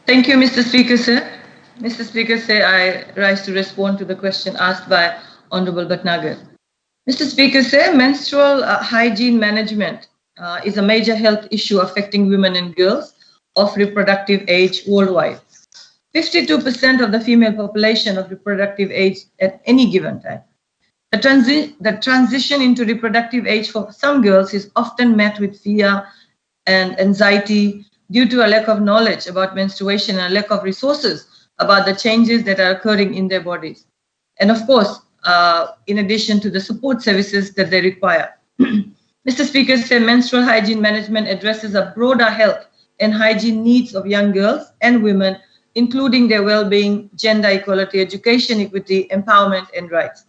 Thank you, Mr. Speaker, sir. Mr. Speaker, sir, I rise to respond to the question asked by Honorable Bhatnagar. Mr. Speaker, sir, menstrual hygiene management is a major health issue affecting women and girls of reproductive age worldwide. 52% of the female population of reproductive age at any given time. The transition into reproductive age for some girls is often met with fear and anxiety due to a lack of knowledge about menstruation and a lack of resources about the changes that are occurring in their bodies. And of course, in addition to the support services that they require. Mr. Speaker, said menstrual hygiene management addresses a broader health and hygiene needs of young girls and women, including their well-being, gender equality, education equity, empowerment, and rights.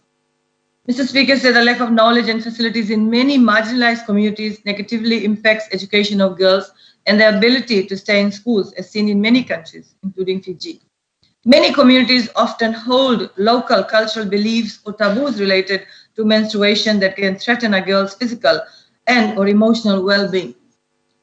Mr. Speaker, said the lack of knowledge and facilities in many marginalized communities negatively impacts education of girls and their ability to stay in schools, as seen in many countries, including Fiji. Many communities often hold local cultural beliefs or taboos related to menstruation that can threaten a girl's physical and or emotional well-being.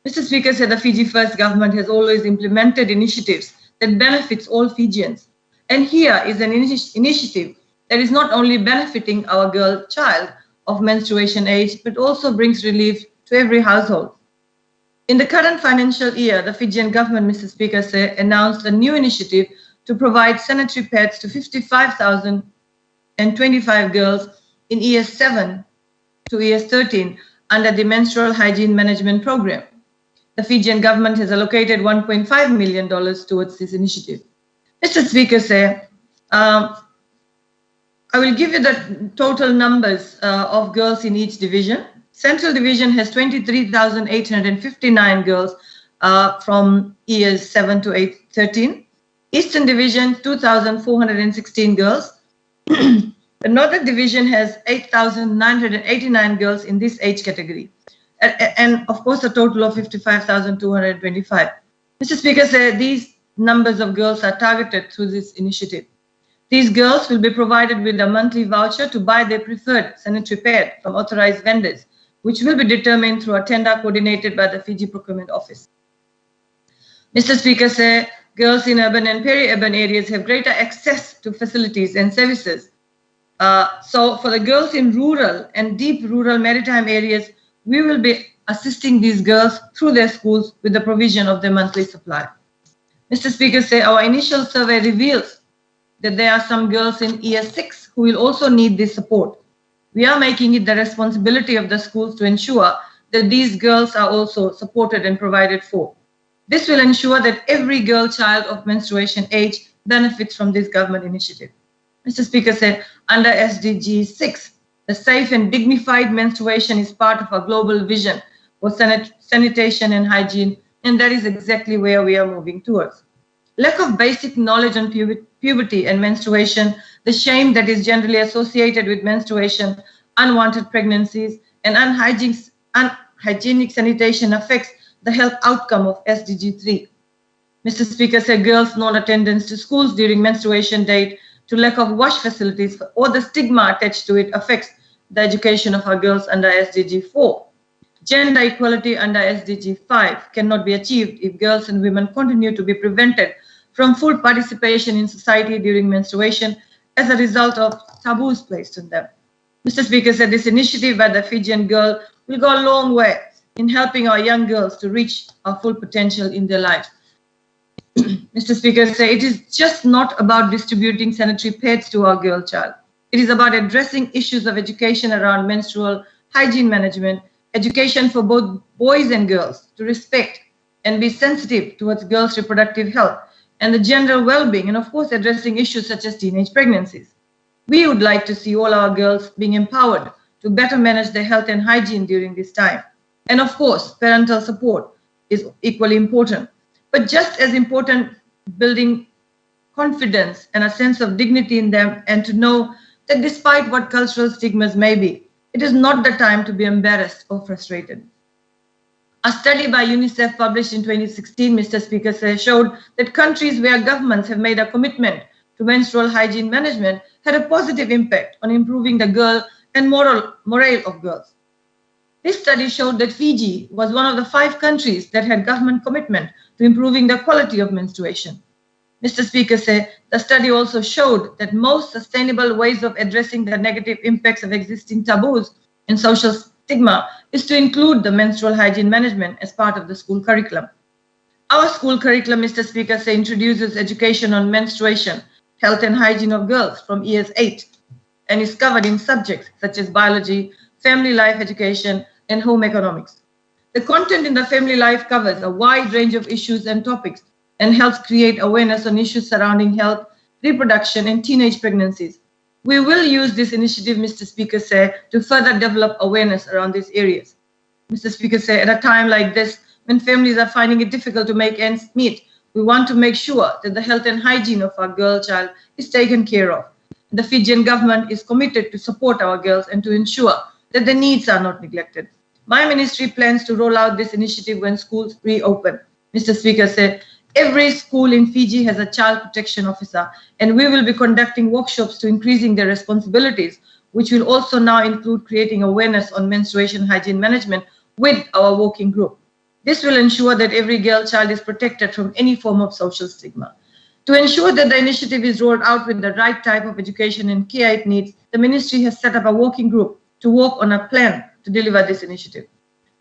Mr. Speaker, said the Fiji First government has always implemented initiatives that benefits all Fijians. And here is an initiative that is not only benefiting our girl child of menstruation age, but also brings relief to every household. In the current financial year, the Fijian government, Mr. Speaker, announced a new initiative to provide sanitary pads to 55,025 girls in years 7 to years 13 under the Menstrual Hygiene Management Program. The Fijian government has allocated $1.5 million towards this initiative. Mr. Speaker, I will give you the total numbers of girls in each division. Central Division has 23,859 girls from years 7 to 13. Eastern Division, 2,416 girls. The Northern Division has 8,989 girls in this age category. And of course, a total of 55,225. Mr. Speaker, these numbers of girls are targeted through this initiative. These girls will be provided with a monthly voucher to buy their preferred sanitary pad from authorized vendors, which will be determined through a tender coordinated by the Fiji Procurement Office. Mr. Speaker, girls in urban and peri-urban areas have greater access to facilities and services. So for the girls in rural and deep rural maritime areas, we will be assisting these girls through their schools with the provision of their monthly supply. Mr. Speaker, our initial survey reveals that there are some girls in year 6 who will also need this support. We are making it the responsibility of the schools to ensure that these girls are also supported and provided for. This will ensure that every girl child of menstruation age benefits from this government initiative. Mr. Speaker, under SDG 6, the safe and dignified menstruation is part of our global vision for sanitation and hygiene, and that is exactly where we are moving towards. Lack of basic knowledge on puberty and menstruation, the shame that is generally associated with menstruation, unwanted pregnancies, and unhygienic sanitation affects the health outcome of SDG 3. Mr. Speaker, girls' non-attendance to schools during menstruation date, to lack of wash facilities, or the stigma attached to it affects the education of our girls under SDG 4. Gender equality under SDG 5 cannot be achieved if girls and women continue to be prevented from full participation in society during menstruation as a result of taboos placed on them. Mr. Speaker, this initiative by the Fijian girl will go a long way in helping our young girls to reach our full potential in their lives. Mr. Speaker, it is just not about distributing sanitary pads to our girl child. It is about addressing issues of education around menstrual hygiene management, education for both boys and girls to respect and be sensitive towards girls' reproductive health and the general well-being, and of course addressing issues such as teenage pregnancies. We would like to see all our girls being empowered to better manage their health and hygiene during this time. And of course, parental support is equally important. But just as important, building confidence and a sense of dignity in them, and to know that despite what cultural stigmas may be, it is not the time to be embarrassed or frustrated. A study by UNICEF published in 2016, Mr. Speaker, showed that countries where governments have made a commitment to menstrual hygiene management had a positive impact on improving the girl and morale of girls. This study showed that Fiji was one of the 5 countries that had government commitment to improving the quality of menstruation. Mr. Speaker, the study also showed that most sustainable ways of addressing the negative impacts of existing taboos and social stigma is to include the menstrual hygiene management as part of the school curriculum. Our school curriculum, Mr. Speaker, introduces education on menstruation, health and hygiene of girls from years 8 and is covered in subjects such as biology, family life education, and home economics. The content in the family life covers a wide range of issues and topics and helps create awareness on issues surrounding health, reproduction, and teenage pregnancies. We will use this initiative, Mr. Speaker, to further develop awareness around these areas. Mr. Speaker, at a time like this, when families are finding it difficult to make ends meet, we want to make sure that the health and hygiene of our girl child is taken care of. The Fijian government is committed to support our girls and to ensure that their needs are not neglected. My ministry plans to roll out this initiative when schools reopen. Mr. Speaker, every school in Fiji has a child protection officer, and we will be conducting workshops to increasing their responsibilities, which will also now include creating awareness on menstruation hygiene management with our working group. This will ensure that every girl child is protected from any form of social stigma. To ensure that the initiative is rolled out with the right type of education and care it needs, the ministry has set up a working group to work on a plan to deliver this initiative.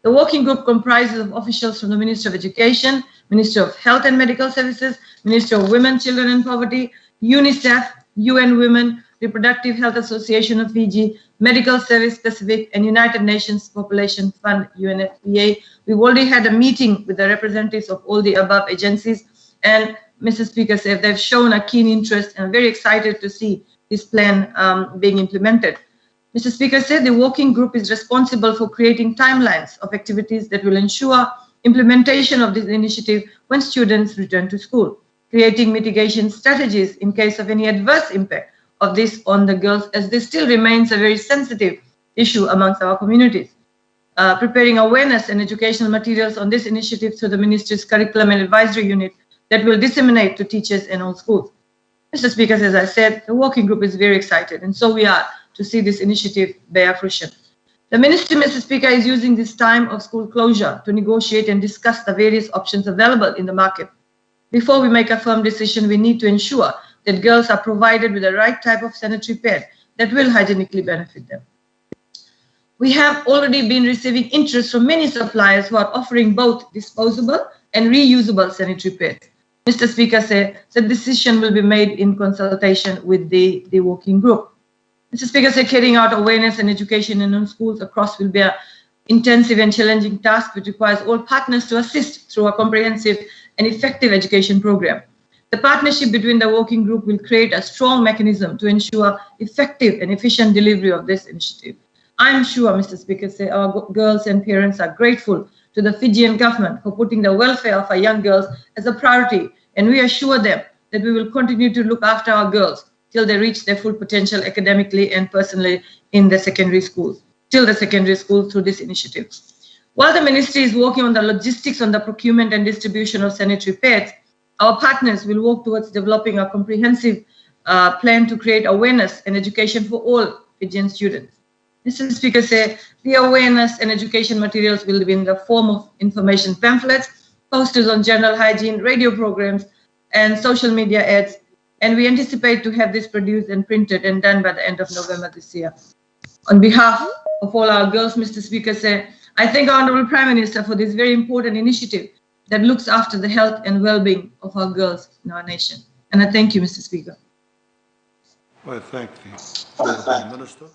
The working group comprises of officials from the Ministry of Education, Ministry of Health and Medical Services, Ministry of Women, Children and Poverty, UNICEF, UN Women, Reproductive Health Association of Fiji, Medical Service Pacific, and United Nations Population Fund, UNFPA. We've already had a meeting with the representatives of all the above agencies, and Mr. Speaker, they've shown a keen interest and are very excited to see this plan being implemented. Mr. Speaker, the working group is responsible for creating timelines of activities that will ensure implementation of this initiative when students return to school, creating mitigation strategies in case of any adverse impact of this on the girls, as this still remains a very sensitive issue amongst our communities. Preparing awareness and educational materials on this initiative through the Ministry's Curriculum and Advisory Unit that will disseminate to teachers in all schools. Mr. Speaker, as I said, the working group is very excited, and so we are to see this initiative bear fruition. The Ministry, Mr. Speaker, is using this time of school closure to negotiate and discuss the various options available in the market. Before we make a firm decision, we need to ensure that girls are provided with the right type of sanitary pad that will hygienically benefit them. We have already been receiving interest from many suppliers who are offering both disposable and reusable sanitary pads. Mr. Speaker, the decision will be made in consultation with the working group. Mr. Speaker, carrying out awareness and education in schools across will be an intensive and challenging task which requires all partners to assist through a comprehensive and effective education program. The partnership between the working group will create a strong mechanism to ensure effective and efficient delivery of this initiative. I'm sure, Mr. Speaker, our girls and parents are grateful to the Fijian government for putting the welfare of our young girls as a priority, and we assure them that we will continue to look after our girls till they reach their full potential academically and personally in the secondary school, through this initiative. While the ministry is working on the logistics on the procurement and distribution of sanitary pads, our partners will work towards developing a comprehensive plan to create awareness and education for all Fijian students. Mr. Speaker, the awareness and education materials will be in the form of information pamphlets, posters on general hygiene, radio programs, and social media ads, and we anticipate to have this produced and printed and done by the end of November this year. On behalf of all our girls, Mr. Speaker, I thank our Honourable Prime Minister for this very important initiative that looks after the health and well-being of our girls in our nation. And I thank you, Mr. Speaker. I thank the Prime Minister.